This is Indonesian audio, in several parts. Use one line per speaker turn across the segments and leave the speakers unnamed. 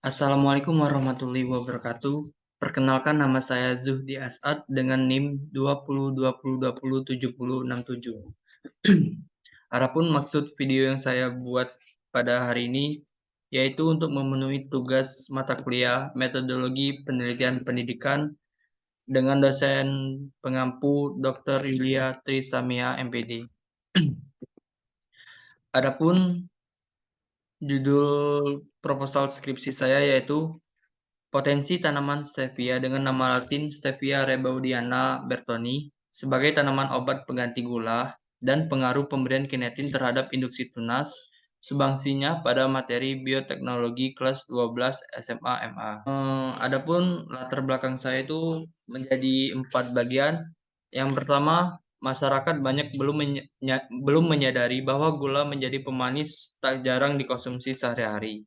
Assalamualaikum warahmatullahi wabarakatuh. Perkenalkan nama saya Zuhdi As'ad dengan NIM 2020207067. Adapun maksud video yang saya buat pada hari ini yaitu untuk memenuhi tugas mata kuliah Metodologi Penelitian Pendidikan dengan dosen pengampu Dr. Yulia Trisamia MPD. Adapun judul proposal skripsi saya yaitu Potensi tanaman stevia dengan nama latin Stevia rebaudiana bertoni sebagai tanaman obat pengganti gula dan pengaruh pemberian kinetin terhadap induksi tunas, sumbangsinya pada materi bioteknologi kelas 12 SMA MA. Adapun latar belakang saya itu menjadi 4 bagian. Yang pertama, masyarakat banyak belum menyadari bahwa gula menjadi pemanis tak jarang dikonsumsi sehari-hari.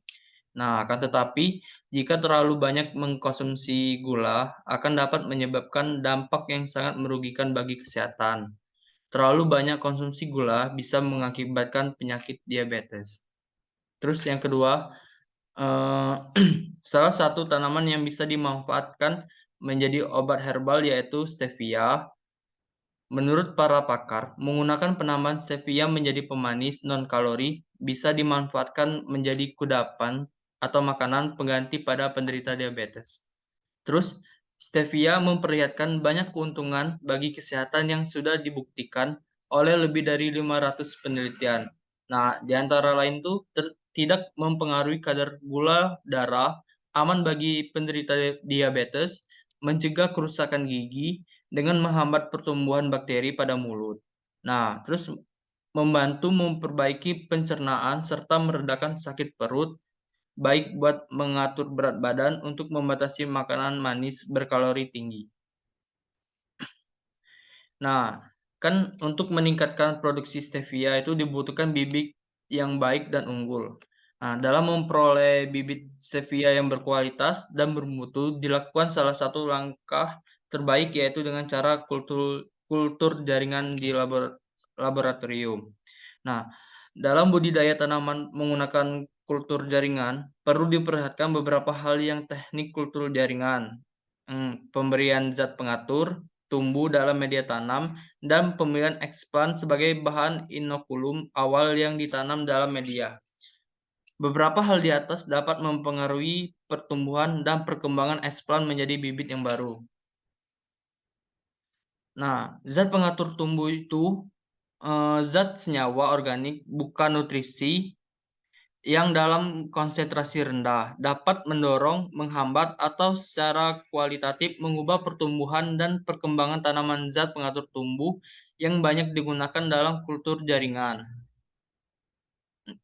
Nah, akan tetapi jika terlalu banyak mengkonsumsi gula akan dapat menyebabkan dampak yang sangat merugikan bagi kesehatan. Terlalu banyak konsumsi gula bisa mengakibatkan penyakit diabetes. Terus yang kedua, salah satu tanaman yang bisa dimanfaatkan menjadi obat herbal yaitu stevia. Menurut para pakar, menggunakan penambahan stevia menjadi pemanis non-kalori bisa dimanfaatkan menjadi kudapan atau makanan pengganti pada penderita diabetes. Terus, stevia memperlihatkan banyak keuntungan bagi kesehatan yang sudah dibuktikan oleh lebih dari 500 penelitian. Nah, di antara lain itu tidak mempengaruhi kadar gula darah, aman bagi penderita diabetes, mencegah kerusakan gigi dengan menghambat pertumbuhan bakteri pada mulut. Nah, terus membantu memperbaiki pencernaan serta meredakan sakit perut, baik buat mengatur berat badan untuk membatasi makanan manis berkalori tinggi. Nah, kan untuk meningkatkan produksi stevia itu dibutuhkan bibit yang baik dan unggul. Nah, dalam memperoleh bibit stevia yang berkualitas dan bermutu dilakukan salah satu langkah terbaik yaitu dengan cara kultur jaringan di laboratorium. Nah, dalam budidaya tanaman menggunakan kultur jaringan perlu diperhatikan beberapa hal yang teknik kultur jaringan. Pemberian zat pengatur, tumbuh dalam media tanam, dan pemilihan eksplan sebagai bahan inokulum awal yang ditanam dalam media. Beberapa hal di atas dapat mempengaruhi pertumbuhan dan perkembangan eksplan menjadi bibit yang baru. Nah, zat pengatur tumbuh itu zat senyawa organik bukan nutrisi yang dalam konsentrasi rendah dapat mendorong, menghambat, atau secara kualitatif mengubah pertumbuhan dan perkembangan tanaman. Zat pengatur tumbuh yang banyak digunakan dalam kultur jaringan.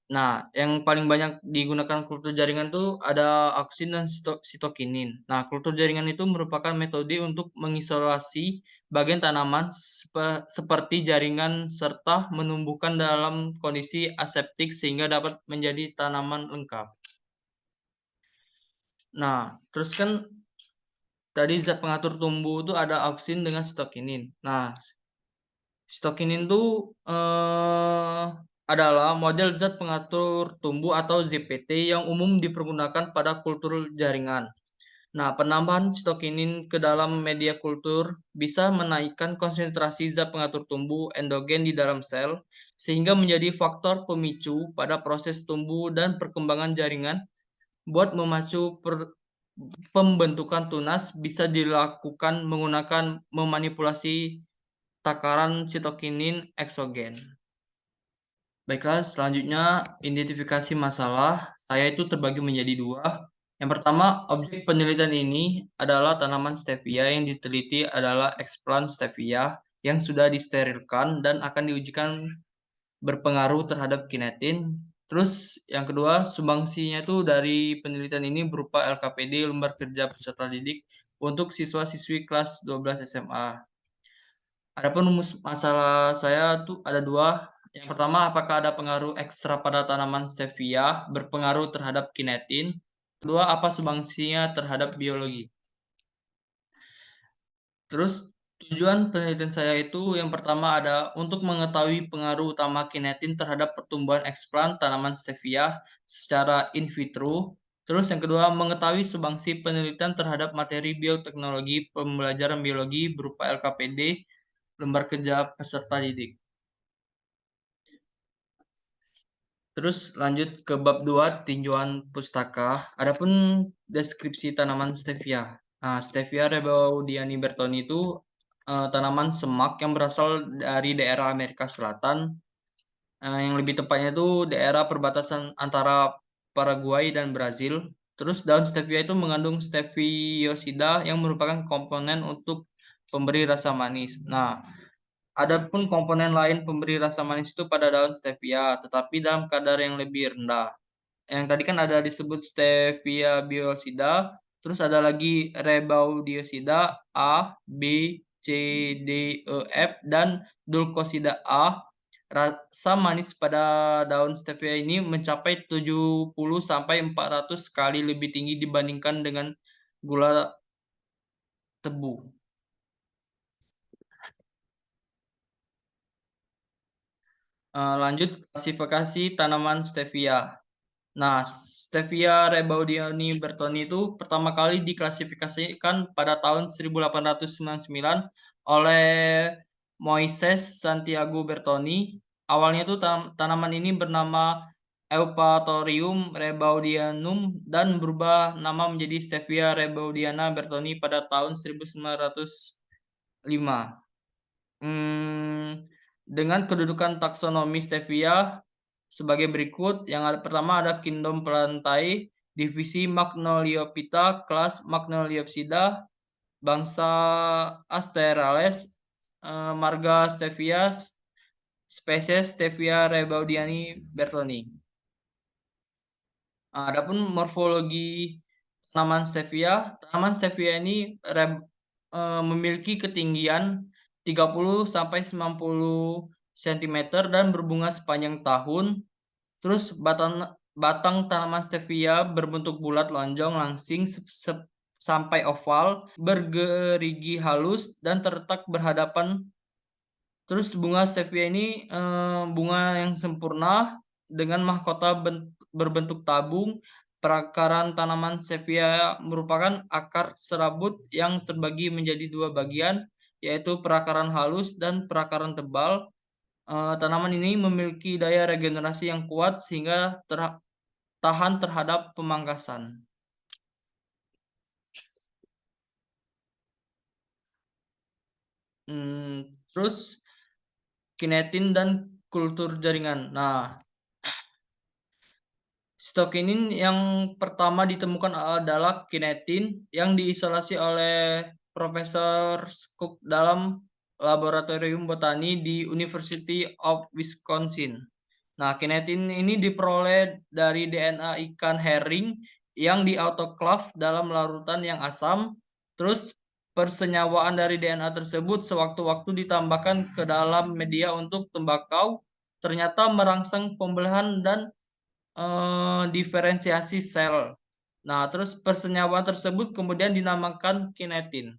Nah, yang paling banyak digunakan kultur jaringan itu ada auksin dan sitokinin. Nah, kultur jaringan itu merupakan metode untuk mengisolasi bagian tanaman seperti jaringan serta menumbuhkan dalam kondisi aseptik sehingga dapat menjadi tanaman lengkap. Nah, terus kan tadi zat pengatur tumbuh itu ada auksin dengan sitokinin. Nah, sitokinin itu adalah model zat pengatur tumbuh atau ZPT yang umum dipergunakan pada kultur jaringan. Nah, penambahan sitokinin ke dalam media kultur bisa menaikkan konsentrasi zat pengatur tumbuh endogen di dalam sel, sehingga menjadi faktor pemicu pada proses tumbuh dan perkembangan jaringan. Buat memacu pembentukan tunas bisa dilakukan menggunakan memanipulasi takaran sitokinin eksogen. Baiklah, selanjutnya identifikasi masalah. Saya itu terbagi menjadi dua. Yang pertama, objek penelitian ini adalah tanaman stevia yang diteliti adalah eksplan stevia yang sudah disterilkan dan akan diujikan berpengaruh terhadap kinetin. Terus yang kedua, sumbangsinya itu dari penelitian ini berupa LKPD, lembar kerja peserta didik untuk siswa-siswi kelas 12 SMA. Adapun masalah saya tuh ada dua. Yang pertama, apakah ada pengaruh ekstra pada tanaman stevia berpengaruh terhadap kinetin? Kedua, apa sumbangsinya terhadap biologi? Terus tujuan penelitian saya itu yang pertama ada untuk mengetahui pengaruh utama kinetin terhadap pertumbuhan eksplan tanaman stevia secara in vitro. Terus yang kedua, mengetahui sumbangsi penelitian terhadap materi bioteknologi pembelajaran biologi berupa LKPD, lembar kerja peserta didik. Terus lanjut ke bab 2, tinjauan pustaka. Adapun deskripsi tanaman stevia. Nah, Stevia rebaudiani bertoni itu tanaman semak yang berasal dari daerah Amerika Selatan. Yang lebih tepatnya itu daerah perbatasan antara Paraguay dan Brazil. Terus daun stevia itu mengandung steviosida yang merupakan komponen untuk pemberi rasa manis. Nah, adapun komponen lain pemberi rasa manis itu pada daun stevia, tetapi dalam kadar yang lebih rendah. Yang tadi kan ada disebut stevia biosida, terus ada lagi rebaudiosida A, B, C, D, E, F, dan dulcosida A. Rasa manis pada daun stevia ini mencapai 70 sampai 400 kali lebih tinggi dibandingkan dengan gula tebu. Lanjut klasifikasi tanaman stevia. Nah, Stevia rebaudiani bertoni itu pertama kali diklasifikasikan pada tahun 1899 oleh Moises Santiago Bertoni. Awalnya itu tanaman ini bernama Eupatorium rebaudianum dan berubah nama menjadi Stevia rebaudiana bertoni pada tahun 1905. Hmm, dengan kedudukan taksonomi stevia sebagai berikut. Yang pertama ada kingdom Plantae, divisi Magnoliophyta, kelas Magnoliopsida, bangsa Asterales, marga stevia, spesies Stevia rebaudiani bertoni. Adapun morfologi tanaman stevia ini memiliki ketinggian 30 sampai 90 cm dan berbunga sepanjang tahun. Terus batang tanaman stevia berbentuk bulat lonjong langsing sampai oval, bergerigi halus dan terletak berhadapan. Terus bunga stevia ini bunga yang sempurna dengan mahkota berbentuk tabung. Perakaran tanaman stevia merupakan akar serabut yang terbagi menjadi dua bagian, yaitu perakaran halus dan perakaran tebal. Tanaman ini memiliki daya regenerasi yang kuat sehingga tahan terhadap pemangkasan. Terus kinetin dan kultur jaringan. Nah, sitokinin yang pertama ditemukan adalah kinetin yang diisolasi oleh Profesor Cook dalam laboratorium botani di University of Wisconsin. Nah, kinetin ini diperoleh dari DNA ikan herring yang diautoklav dalam larutan yang asam. Terus persenyawaan dari DNA tersebut sewaktu-waktu ditambahkan ke dalam media untuk tembakau, ternyata merangsang pembelahan dan diferensiasi sel. Nah, terus persenyawaan tersebut kemudian dinamakan kinetin.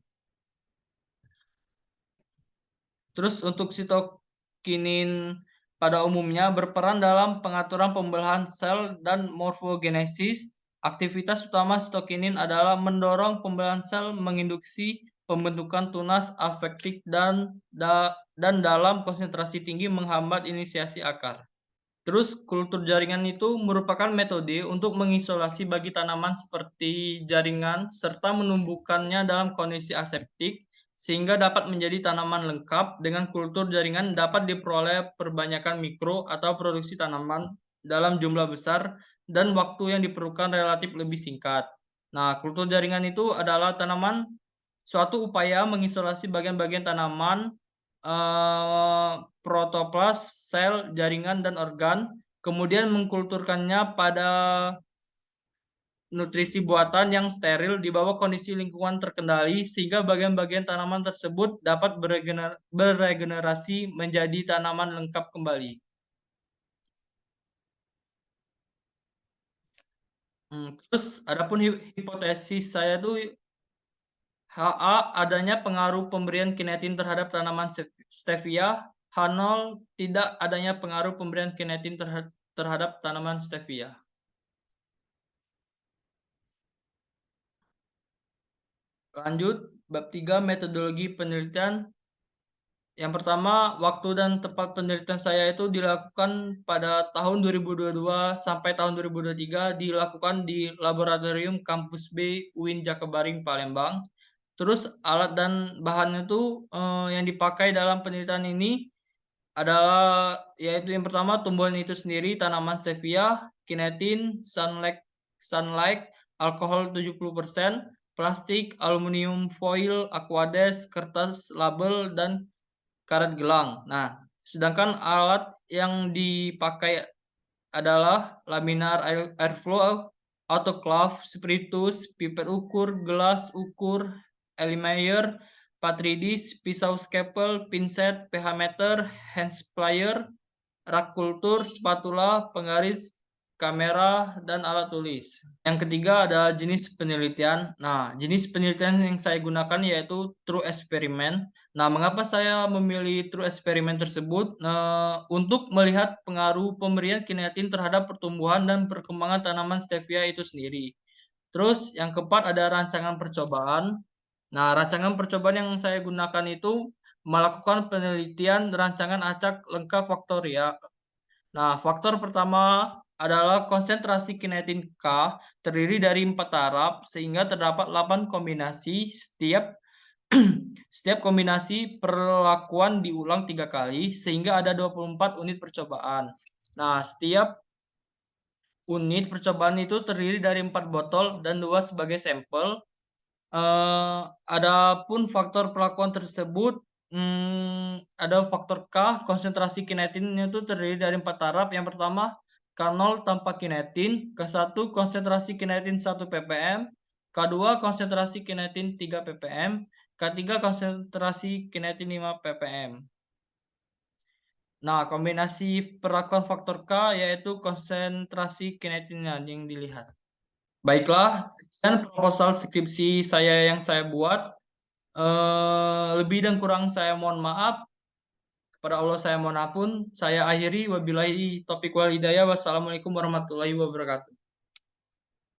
Terus untuk sitokinin pada umumnya berperan dalam pengaturan pembelahan sel dan morfogenesis. Aktivitas utama sitokinin adalah mendorong pembelahan sel, menginduksi pembentukan tunas afektif dan dalam konsentrasi tinggi menghambat inisiasi akar. Terus kultur jaringan itu merupakan metode untuk mengisolasi bagi tanaman seperti jaringan serta menumbuhkannya dalam kondisi aseptik sehingga dapat menjadi tanaman lengkap. Dengan kultur jaringan dapat diperoleh perbanyakan mikro atau produksi tanaman dalam jumlah besar dan waktu yang diperlukan relatif lebih singkat. Nah, kultur jaringan itu adalah suatu upaya mengisolasi bagian-bagian tanaman, protoplas, sel, jaringan, dan organ, kemudian mengkulturkannya pada nutrisi buatan yang steril di bawah kondisi lingkungan terkendali sehingga bagian-bagian tanaman tersebut dapat beregenerasi menjadi tanaman lengkap kembali. Terus adapun hipotesis saya tuh HA adanya pengaruh pemberian kinetin terhadap tanaman stevia, H0 tidak adanya pengaruh pemberian kinetin terhadap tanaman stevia. Lanjut, bab 3 metodologi penelitian. Yang pertama, waktu dan tempat penelitian saya itu dilakukan pada tahun 2022 sampai tahun 2023 dilakukan di Laboratorium Kampus B UIN Jakabaring Palembang. Terus alat dan bahannya itu yang dipakai dalam penelitian ini adalah yaitu yang pertama tumbuhan itu sendiri, tanaman stevia, kinetin, sunlight, alkohol 70%, plastik, aluminium foil, aquades, kertas label, dan karet gelang. Nah, sedangkan alat yang dipakai adalah laminar airflow, autoclave, spiritus, pipet ukur, gelas ukur, Erlenmeyer, Patridis, pisau scalpel, pinset, pH meter, hand plier, rak kultur, spatula, penggaris, kamera, dan alat tulis. Yang ketiga ada jenis penelitian. Nah, jenis penelitian yang saya gunakan yaitu true experiment. Nah, mengapa saya memilih true experiment tersebut? Untuk melihat pengaruh pemberian kinetin terhadap pertumbuhan dan perkembangan tanaman stevia itu sendiri. Terus yang keempat ada rancangan percobaan. Nah, rancangan percobaan yang saya gunakan itu melakukan penelitian rancangan acak lengkap faktorial. Nah, faktor pertama adalah konsentrasi kinetin K terdiri dari 4 taraf sehingga terdapat 8 kombinasi. Setiap kombinasi perlakuan diulang 3 kali sehingga ada 24 unit percobaan. Nah, setiap unit percobaan itu terdiri dari 4 botol dan 2 sebagai sampel. Adapun faktor perlakuan tersebut ada faktor K, konsentrasi kinetinnya itu terdiri dari 4 taraf. Yang pertama K0 tanpa kinetin, K1 konsentrasi kinetin 1 ppm, K2 konsentrasi kinetin 3 ppm, K3 konsentrasi kinetin 5 ppm. Nah, kombinasi perlakuan faktor K yaitu konsentrasi kinetinnya yang dilihat. Baiklah, sekian proposal skripsi saya yang saya buat. Lebih dan kurang saya mohon maaf. Kepada Allah saya mohon ampun. Saya akhiri. Wabillahi taufiq wal hidayah. Wassalamualaikum warahmatullahi wabarakatuh.